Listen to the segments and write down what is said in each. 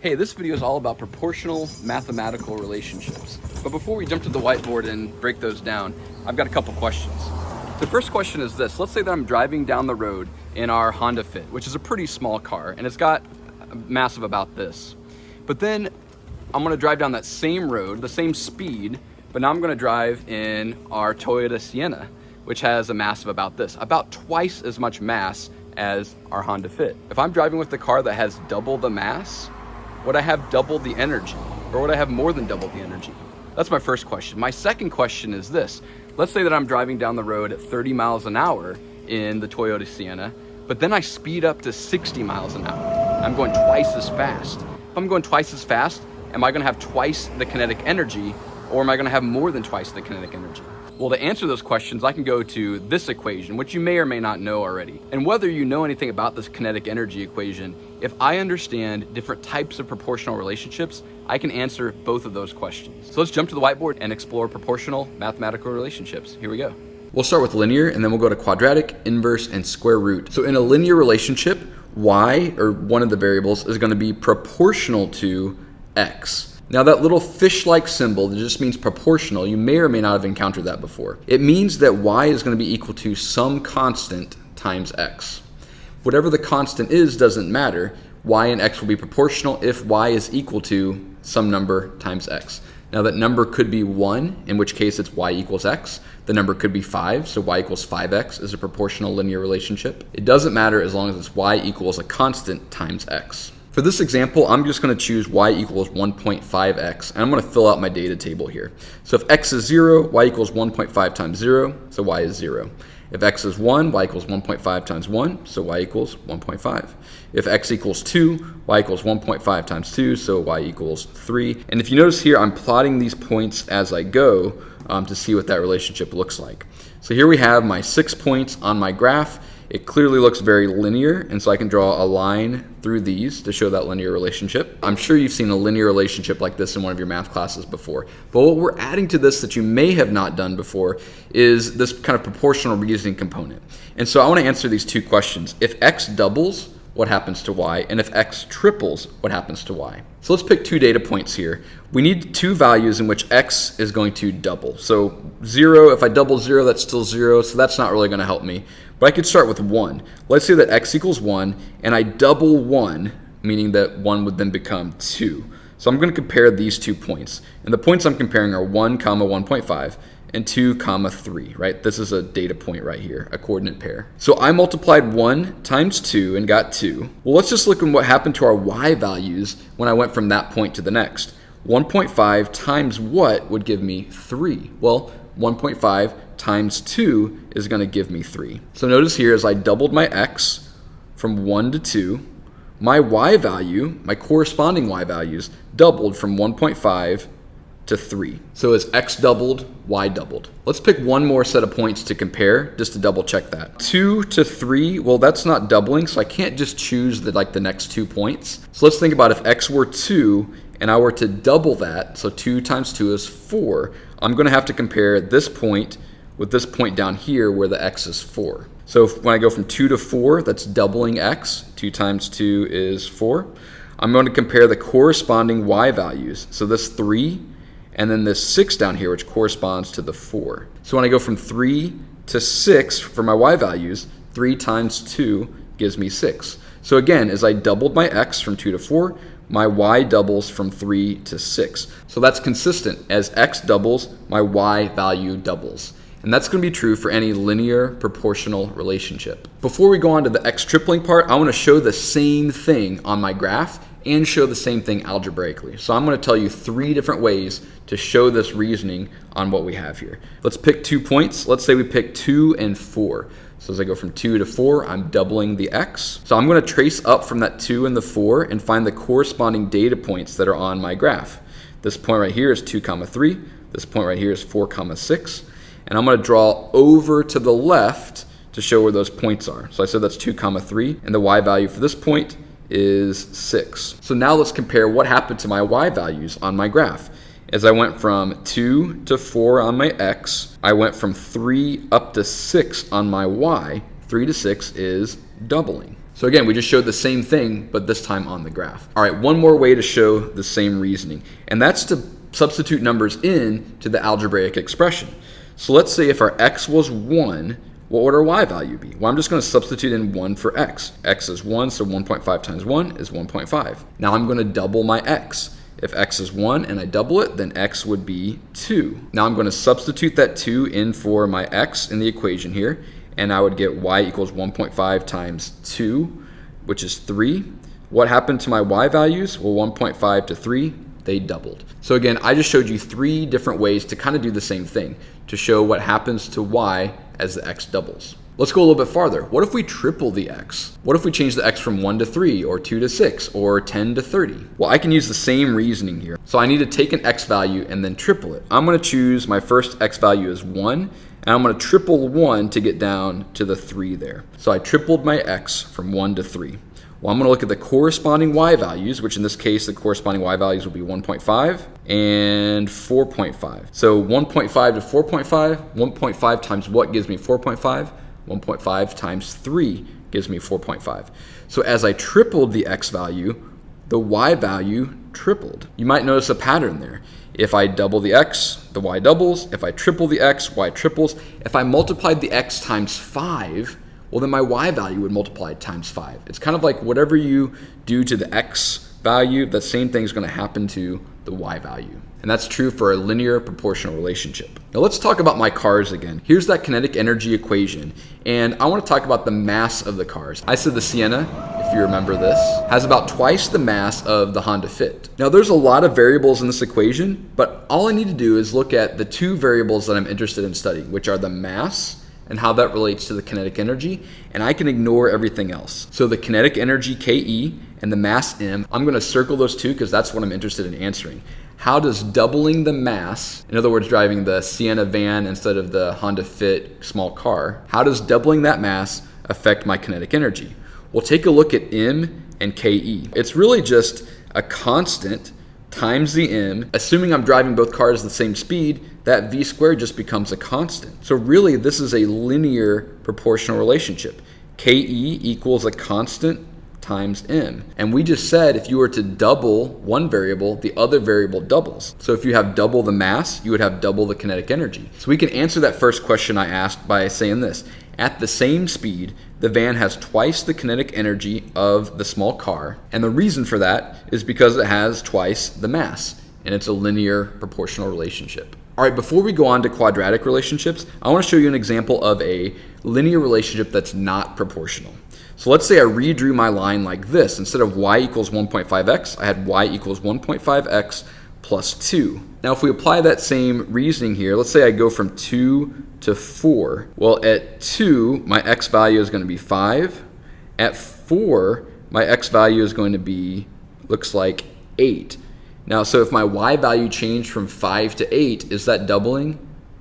Hey, this video is all about proportional mathematical relationships. But before we jump to the whiteboard and break those down, I've got a couple questions. The first question is this. Let's say that I'm driving down the road in our Honda Fit, which is a pretty small car, and it's got a mass of about this. But then I'm gonna drive down that same road, the same speed, but now I'm gonna drive in our Toyota Sienna, which has a mass of about this, about twice as much mass as our Honda Fit. If I'm driving with the car that has double the mass, would I have double the energy? Or would I have more than double the energy? That's my first question. My second question is this. Let's say that I'm driving down the road at 30 miles an hour in the Toyota Sienna, but then I speed up to 60 miles an hour. I'm going twice as fast. If I'm going twice as fast, am I gonna have twice the kinetic energy, or am I gonna have more than twice the kinetic energy? Well, to answer those questions, I can go to this equation, which you may or may not know already. And whether you know anything about this kinetic energy equation, if I understand different types of proportional relationships, I can answer both of those questions. So let's jump to the whiteboard and explore proportional mathematical relationships. Here we go. We'll start with linear, and then we'll go to quadratic, inverse, and square root. So in a linear relationship, y, or one of the variables, is going to be proportional to x. Now that little fish-like symbol that just means proportional, you may or may not have encountered that before. It means that y is going to be equal to some constant times x. Whatever the constant is doesn't matter. Y and x will be proportional if y is equal to some number times x. Now that number could be 1, in which case it's y equals x. The number could be 5, so y equals 5x is a proportional linear relationship. It doesn't matter as long as it's y equals a constant times x. For this example, I'm just going to choose y equals 1.5x, and I'm going to fill out my data table here. So if x is 0, y equals 1.5 times 0, so y is 0. If x is 1, y equals 1.5 times 1, so y equals 1.5. If x equals 2, y equals 1.5 times 2, so y equals 3. And if you notice here, I'm plotting these points as I go to see what that relationship looks like. So here we have my 6 points on my graph. It clearly looks very linear, and so I can draw a line through these to show that linear relationship. I'm sure you've seen a linear relationship like this in one of your math classes before. But what we're adding to this that you may have not done before is this kind of proportional reasoning component. And so I want to answer these two questions. If x doubles, what happens to y? And if x triples, what happens to y? So let's pick two data points here. We need two values in which x is going to double. So 0, if I double 0, that's still 0, so that's not really going to help me. But I could start with 1. Let's say that x equals 1, and I double 1, meaning that 1 would then become 2. So I'm going to compare these 2 points. And the points I'm comparing are 1, 1.5, and 2, 3, right? This is a data point right here, a coordinate pair. So I multiplied 1 times 2 and got 2. Well, let's just look at what happened to our y values when I went from that point to the next. 1.5 times what would give me 3? Well, 1.5 times 2 is going to give me 3. So notice here as I doubled my x from 1 to 2, my y value, my corresponding y values, doubled from 1.5 to 3. So as x doubled, y doubled. Let's pick one more set of points to compare just to double check that. 2 to 3, well that's not doubling, so I can't just choose the next 2 points. So let's think about if x were 2 and I were to double that, so 2 times 2 is 4, I'm going to have to compare this point with this point down here where the x is 4. So when I go from 2 to 4, that's doubling x. 2 times 2 is 4. I'm going to compare the corresponding y values. So this 3 and then this 6 down here, which corresponds to the 4. So when I go from 3 to 6 for my y values, 3 times 2 gives me 6. So again, as I doubled my x from 2 to 4, my y doubles from 3 to 6. So that's consistent. As x doubles, my y value doubles. And that's going to be true for any linear proportional relationship. Before we go on to the x tripling part, I want to show the same thing on my graph and show the same thing algebraically. So I'm going to tell you 3 different ways to show this reasoning on what we have here. Let's pick 2 points. Let's say we pick 2 and 4. So as I go from 2 to 4, I'm doubling the x. So I'm going to trace up from that 2 and the 4 and find the corresponding data points that are on my graph. This point right here is 2, 3. This point right here is 4, 6. And I'm going to draw over to the left to show where those points are. So I said that's 2, 3, and the y value for this point is 6. So now let's compare what happened to my y values on my graph. As I went from 2 to 4 on my x, I went from 3 up to 6 on my y. 3 to 6 is doubling. So again, we just showed the same thing, but this time on the graph. All right, one more way to show the same reasoning, and that's to substitute numbers in to the algebraic expression. So let's say if our x was 1, what would our y value be? Well, I'm just going to substitute in 1 for x. X is 1, so 1.5 times 1 is 1.5. Now I'm going to double my x. If x is 1 and I double it, then x would be 2. Now I'm going to substitute that 2 in for my x in the equation here, and I would get y equals 1.5 times 2, which is 3. What happened to my y values? Well, 1.5 to 3, they doubled. So again, I just showed you 3 different ways to kind of do the same thing, to show what happens to y as the x doubles. Let's go a little bit farther. What if we triple the x? What if we change the x from 1 to 3, or 2 to 6, or 10 to 30? Well, I can use the same reasoning here. So I need to take an x value and then triple it. I'm going to choose my first x value as 1, and I'm going to triple 1 to get down to the 3 there. So I tripled my x from 1 to 3. Well, I'm going to look at the corresponding y values, which in this case, the corresponding y values will be 1.5 and 4.5. So 1.5 to 4.5, 1.5 times what gives me 4.5? 1.5 times 3 gives me 4.5. So as I tripled the x value, the y value tripled. You might notice a pattern there. If I double the x, the y doubles. If I triple the x, y triples. If I multiplied the x times 5, well, then my y value would multiply times 5. It's kind of like whatever you do to the x value, that same thing is going to happen to the y value. And that's true for a linear proportional relationship. Now let's talk about my cars again. Here's that kinetic energy equation, and I want to talk about the mass of the cars. I said the Sienna, if you remember this, has about twice the mass of the Honda Fit. Now there's a lot of variables in this equation, but all I need to do is look at the 2 variables that I'm interested in studying, which are the mass and how that relates to the kinetic energy, and I can ignore everything else. So the kinetic energy KE and the mass M, I'm going to circle those 2 because that's what I'm interested in answering. How does doubling the mass, in other words, driving the Sienna van instead of the Honda Fit small car, how does doubling that mass affect my kinetic energy? We'll take a look at M and KE. It's really just a constant times the M. Assuming I'm driving both cars at the same speed, that V squared just becomes a constant. So really, this is a linear proportional relationship. KE equals a constant times M. And we just said if you were to double one variable, the other variable doubles. So if you have double the mass, you would have double the kinetic energy. So we can answer that first question I asked by saying this. At the same speed, the van has twice the kinetic energy of the small car. And the reason for that is because it has twice the mass. And it's a linear proportional relationship. All right, before we go on to quadratic relationships, I want to show you an example of a linear relationship that's not proportional. So let's say I redrew my line like this. Instead of y equals 1.5x, I had y equals 1.5x plus 2. Now if we apply that same reasoning here, let's say I go from 2 to 4. Well, at 2, my x value is going to be 5. At 4, my x value is going to be, looks like 8. Now, so if my y value changed from 5 to 8, is that doubling?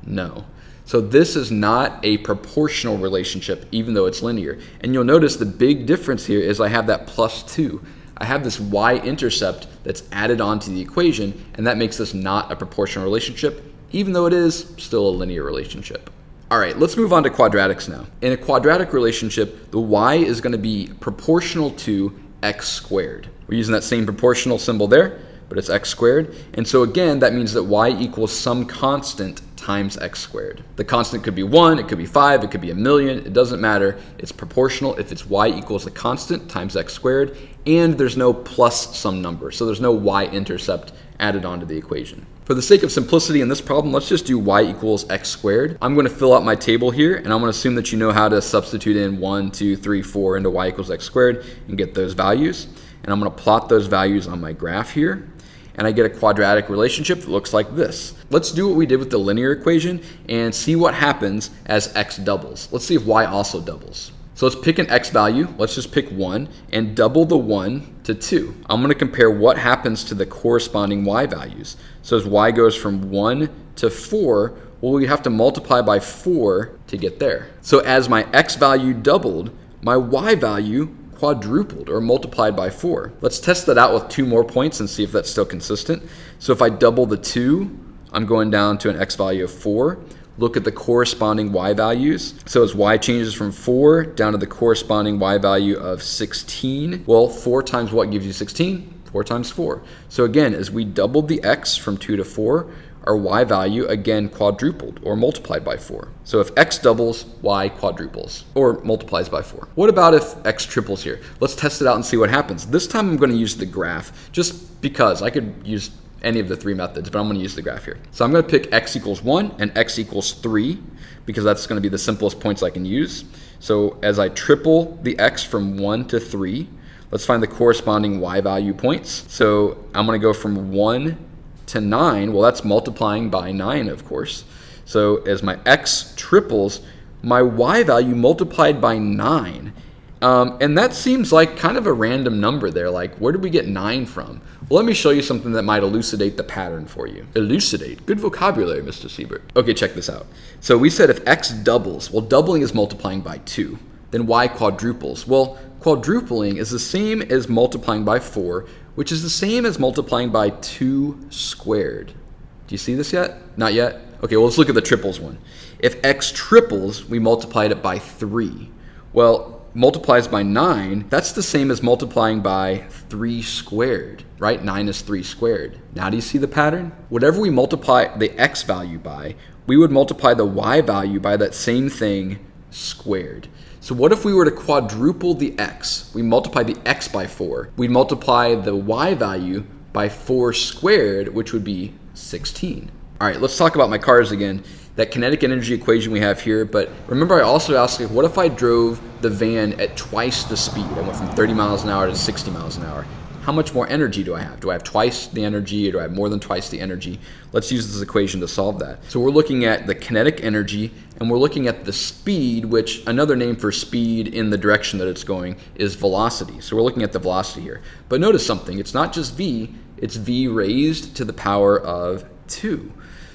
No. So this is not a proportional relationship, even though it's linear. And you'll notice the big difference here is I have that plus 2. I have this y-intercept that's added onto the equation, and that makes this not a proportional relationship, even though it is still a linear relationship. All right, let's move on to quadratics now. In a quadratic relationship, the y is going to be proportional to x squared. We're using that same proportional symbol there, but it's x squared. And so again, that means that y equals some constant times x squared. The constant could be 1, it could be 5, it could be a million, it doesn't matter. It's proportional if it's y equals a constant times x squared, and there's no plus some number, so there's no y-intercept added onto the equation. For the sake of simplicity in this problem, let's just do y equals x squared. I'm going to fill out my table here, and I'm going to assume that you know how to substitute in 1, 2, 3, 4 into y equals x squared and get those values. And I'm going to plot those values on my graph here. And I get a quadratic relationship that looks like this. Let's do what we did with the linear equation and see what happens as x doubles. Let's see if y also doubles. So let's pick an x value. Let's just pick 1 and double the 1 to 2. I'm going to compare what happens to the corresponding y values. So as y goes from 1 to 4, well, we have to multiply by 4 to get there. So as my x value doubled, my y value quadrupled or multiplied by 4. Let's test that out with 2 more points and see if that's still consistent. So if I double the 2, I'm going down to an x value of 4. look at the corresponding y values. So as y changes from 4 down to the corresponding y value of 16, well, 4 times what gives you 16? 4 times 4. So again, as we doubled the x from 2 to 4, our y value again quadrupled or multiplied by 4. So if x doubles, y quadruples or multiplies by 4. What about if x triples here? Let's test it out and see what happens. This time I'm going to use the graph just because I could use any of the 3 methods, but I'm going to use the graph here. So I'm going to pick x equals 1 and x equals 3 because that's going to be the simplest points I can use. So as I triple the x from 1 to 3, let's find the corresponding y value points. So I'm going to go from 1 to 9. Well, that's multiplying by 9, of course. So as my x triples, my y value multiplied by 9. And that seems like kind of a random number there. Like, where did we get 9 from? Well, let me show you something that might elucidate the pattern for you. Elucidate. Good vocabulary, Mr. Siebert. Okay, check this out. So we said if x doubles, well, doubling is multiplying by 2. Then y quadruples. Well, quadrupling is the same as multiplying by 4, which is the same as multiplying by 2 squared. Do you see this yet? Not yet? Okay, well, let's look at the triples one. If x triples, we multiplied it by 3. Well, multiplies by 9, that's the same as multiplying by 3 squared, right? 9 is 3 squared. Now do you see the pattern? Whatever we multiply the x value by, we would multiply the y value by that same thing squared. So what if we were to quadruple the x? We multiply the x by 4. We'd multiply the y value by 4 squared, which would be 16. All right, let's talk about my cars again. That kinetic energy equation we have here, but remember I also asked, like, what if I drove the van at twice the speed? I went from 30 miles an hour to 60 miles an hour. How much more energy do I have? Do I have twice the energy or do I have more than twice the energy? Let's use this equation to solve that. So we're looking at the kinetic energy and we're looking at the speed, which another name for speed in the direction that it's going is velocity. So we're looking at the velocity here. But notice something, it's not just v, it's v raised to the power of 2.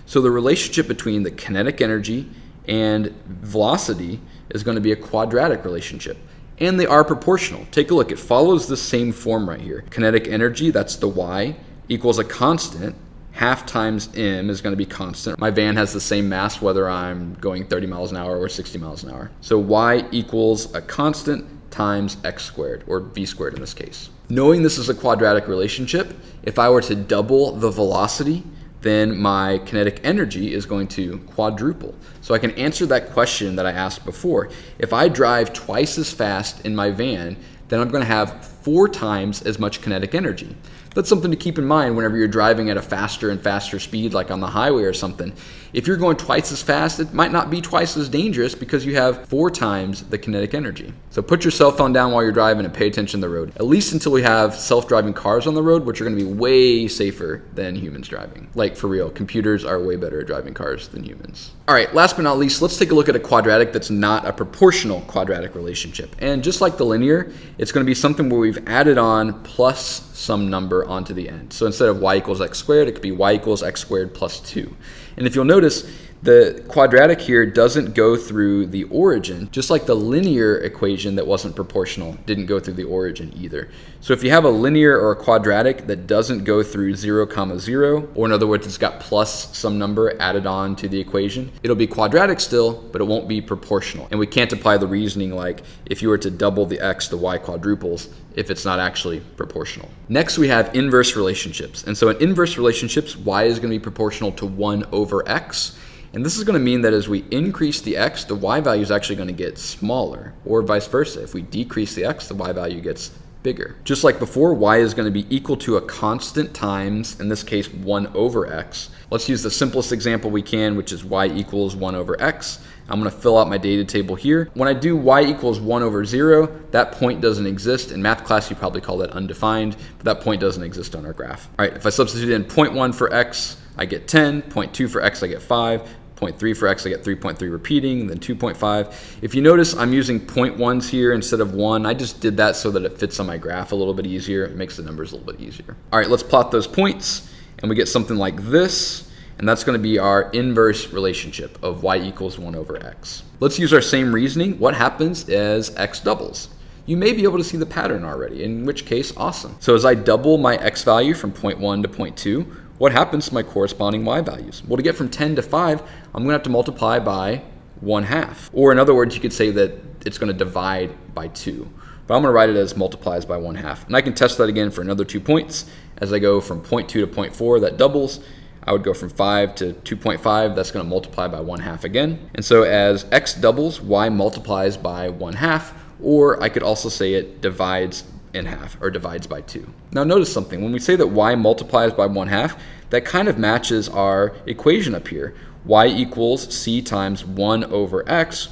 So the relationship between the kinetic energy and velocity is going to be a quadratic relationship. And they are proportional. Take a look, it follows the same form right here. Kinetic energy, that's the y, equals a constant. Half times m is going to be constant. My van has the same mass whether I'm going 30 miles an hour or 60 miles an hour. So y equals a constant times x squared, or v squared in this case. Knowing this is a quadratic relationship, if I were to double the velocity, then my kinetic energy is going to quadruple. So I can answer that question that I asked before. If I drive twice as fast in my van, then I'm going to have 4 times as much kinetic energy. That's something to keep in mind whenever you're driving at a faster and faster speed, like on the highway or something. If you're going twice as fast, it might not be twice as dangerous because you have 4 times the kinetic energy. So put your cell phone down while you're driving and pay attention to the road. At least until we have self-driving cars on the road, which are going to be way safer than humans driving. Like, for real, computers are way better at driving cars than humans. All right, last but not least, let's take a look at a quadratic that's not a proportional quadratic relationship. And just like the linear, it's going to be something where we've added on plus some number onto the end. So instead of y equals x squared, it could be y equals x squared plus 2. And if you'll notice, the quadratic here doesn't go through the origin, just like the linear equation that wasn't proportional didn't go through the origin either. So if you have a linear or a quadratic that doesn't go through 0, 0, or in other words, it's got plus some number added on to the equation, it'll be quadratic still, but it won't be proportional. And we can't apply the reasoning like if you were to double the x, the y quadruples if it's not actually proportional. Next, we have inverse relationships. And so in inverse relationships, y is going to be proportional to 1 over x. And this is going to mean that as we increase the x, the y value is actually going to get smaller, or vice versa. If we decrease the x, the y value gets bigger. Just like before, y is going to be equal to a constant times, in this case, 1 over x. Let's use the simplest example we can, which is y equals 1 over x. I'm going to fill out my data table here. When I do y equals 1 over 0, that point doesn't exist. In math class, you probably call that undefined, but that point doesn't exist on our graph. All right, if I substitute in 0.1 for x, I get 10, 0.2 for x, I get 5, 0.3 for x, I get 3.3 repeating, then 2.5. If you notice, I'm using 0.1s here instead of 1. I just did that so that it fits on my graph a little bit easier. It makes the numbers a little bit easier. All right, let's plot those points, and we get something like this, and that's going to be our inverse relationship of y equals 1 over x. Let's use our same reasoning. What happens as x doubles? You may be able to see the pattern already, in which case, awesome. So as I double my x value from 0.1 to 0.2, what happens to my corresponding y values? Well, to get from 10 to 5, I'm going to have to multiply by 1/2. Or in other words, you could say that it's going to divide by 2. But I'm going to write it as multiplies by 1/2. And I can test that again for another 2 points. As I go from 0.2 to 0.4, that doubles. I would go from 5 to 2.5, that's going to multiply by 1/2 again. And so as x doubles, y multiplies by 1/2, or I could also say it divides in half, or divides by 2. Now notice something, when we say that y multiplies by 1/2, that kind of matches our equation up here. Y equals c times 1 over x.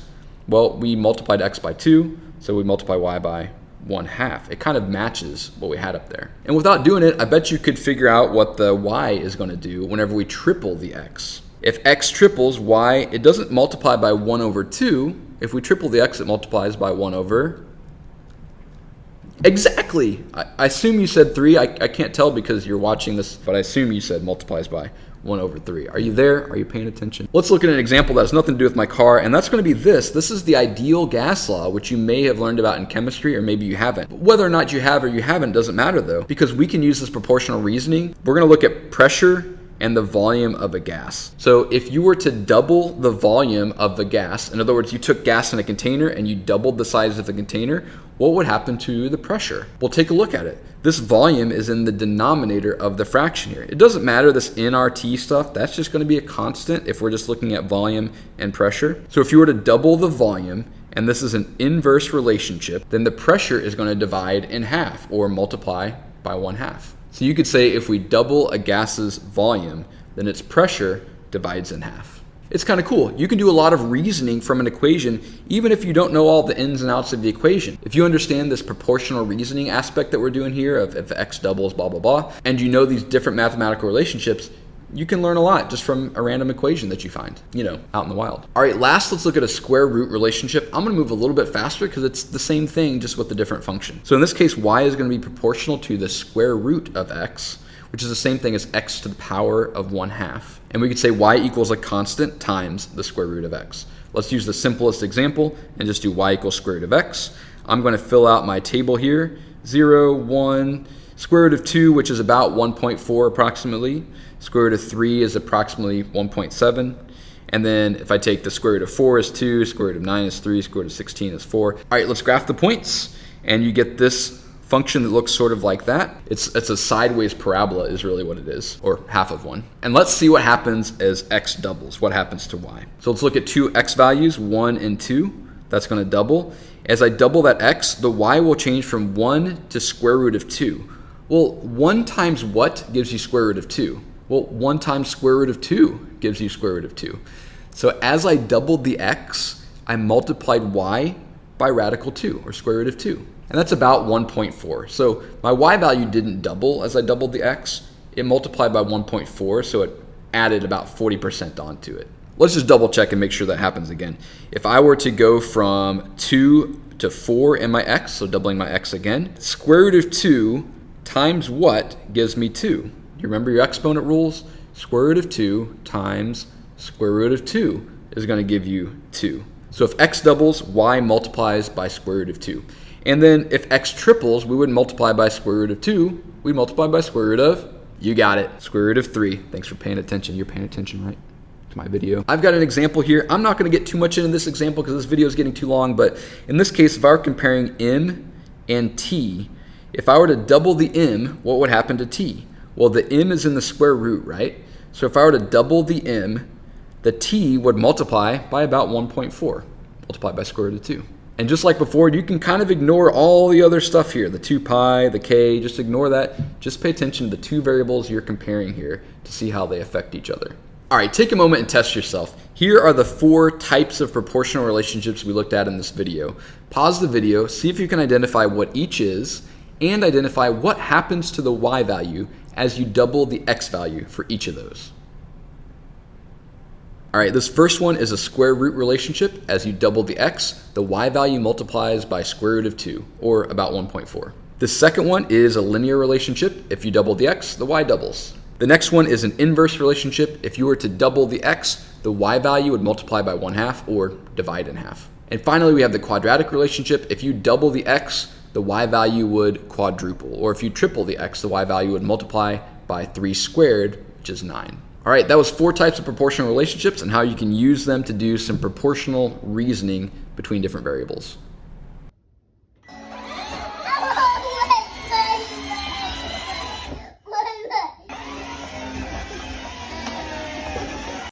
Well, we multiplied x by 2, so we multiply y by 1/2. It kind of matches what we had up there. And without doing it, I bet you could figure out what the y is going to do whenever we triple the x. If x triples, y, it doesn't multiply by 1 over 2. If we triple the x, it multiplies by 1 over... Exactly! I assume you said 3. I can't tell because you're watching this, but I assume you said multiplies by 1 over 3. Are you there? Are you paying attention? Let's look at an example that has nothing to do with my car, and that's going to be this. This is the ideal gas law, which you may have learned about in chemistry, or maybe you haven't. But whether or not you have or you haven't doesn't matter, though, because we can use this proportional reasoning. We're going to look at pressure and the volume of a gas. So if you were to double the volume of the gas, in other words, you took gas in a container and you doubled the size of the container, what would happen to the pressure? Well, take a look at it. This volume is in the denominator of the fraction here. It doesn't matter, this nRT stuff, that's just going to be a constant if we're just looking at volume and pressure. So if you were to double the volume, and this is an inverse relationship, then the pressure is going to divide in half, or multiply by 1/2. So you could say if we double a gas's volume, then its pressure divides in half. It's kind of cool. You can do a lot of reasoning from an equation, even if you don't know all the ins and outs of the equation. If you understand this proportional reasoning aspect that we're doing here of if x doubles, blah, blah, blah, and you know these different mathematical relationships, you can learn a lot just from a random equation that you find, out in the wild. All right, last, let's look at a square root relationship. I'm going to move a little bit faster because it's the same thing, just with a different function. So in this case, y is going to be proportional to the square root of x, which is the same thing as x to the power of 1/2. And we could say y equals a constant times the square root of x. Let's use the simplest example and just do y equals square root of x. I'm going to fill out my table here, 0, 1, square root of 2, which is about 1.4 approximately. Square root of 3 is approximately 1.7. And then if I take the square root of 4 is 2, square root of 9 is 3, square root of 16 is 4. All right, let's graph the points. And you get this function that looks sort of like that. It's a sideways parabola is really what it is, or half of one. And let's see what happens as x doubles. What happens to y? So let's look at two x values, 1 and 2. That's going to double. As I double that x, the y will change from 1 to square root of 2. Well, 1 times what gives you square root of 2? Well, 1 times square root of 2 gives you square root of 2. So as I doubled the x, I multiplied y by radical 2, or square root of 2. And that's about 1.4. So my y value didn't double as I doubled the x. It multiplied by 1.4, so it added about 40% onto it. Let's just double check and make sure that happens again. If I were to go from 2 to 4 in my x, so doubling my x again, square root of 2 times what gives me 2? You remember your exponent rules? Square root of 2 times square root of 2 is going to give you 2. So if x doubles, y multiplies by square root of 2. And then if x triples, we wouldn't multiply by square root of 2. We multiply by square root of, you got it, square root of 3. Thanks for paying attention. You're paying attention, right? To my video. I've got an example here. I'm not going to get too much into this example because this video is getting too long. But in this case, if I were comparing m and t, if I were to double the m, what would happen to t? Well, the m is in the square root, right? So if I were to double the m, the t would multiply by about 1.4, multiplied by square root of 2. And just like before, you can kind of ignore all the other stuff here, the 2 pi, the k, just ignore that. Just pay attention to the two variables you're comparing here to see how they affect each other. All right, take a moment and test yourself. Here are the 4 types of proportional relationships we looked at in this video. Pause the video, see if you can identify what each is, and identify what happens to the y value as you double the x value for each of those. All right, this first one is a square root relationship. As you double the x, the y value multiplies by square root of 2, or about 1.4. The second one is a linear relationship. If you double the x, the y doubles. The next one is an inverse relationship. If you were to double the x, the y value would multiply by 1/2 or divide in half. And finally, we have the quadratic relationship. If you double the x, the y value would quadruple. Or if you triple the x, the y value would multiply by 3 squared, which is 9. All right, that was 4 types of proportional relationships and how you can use them to do some proportional reasoning between different variables.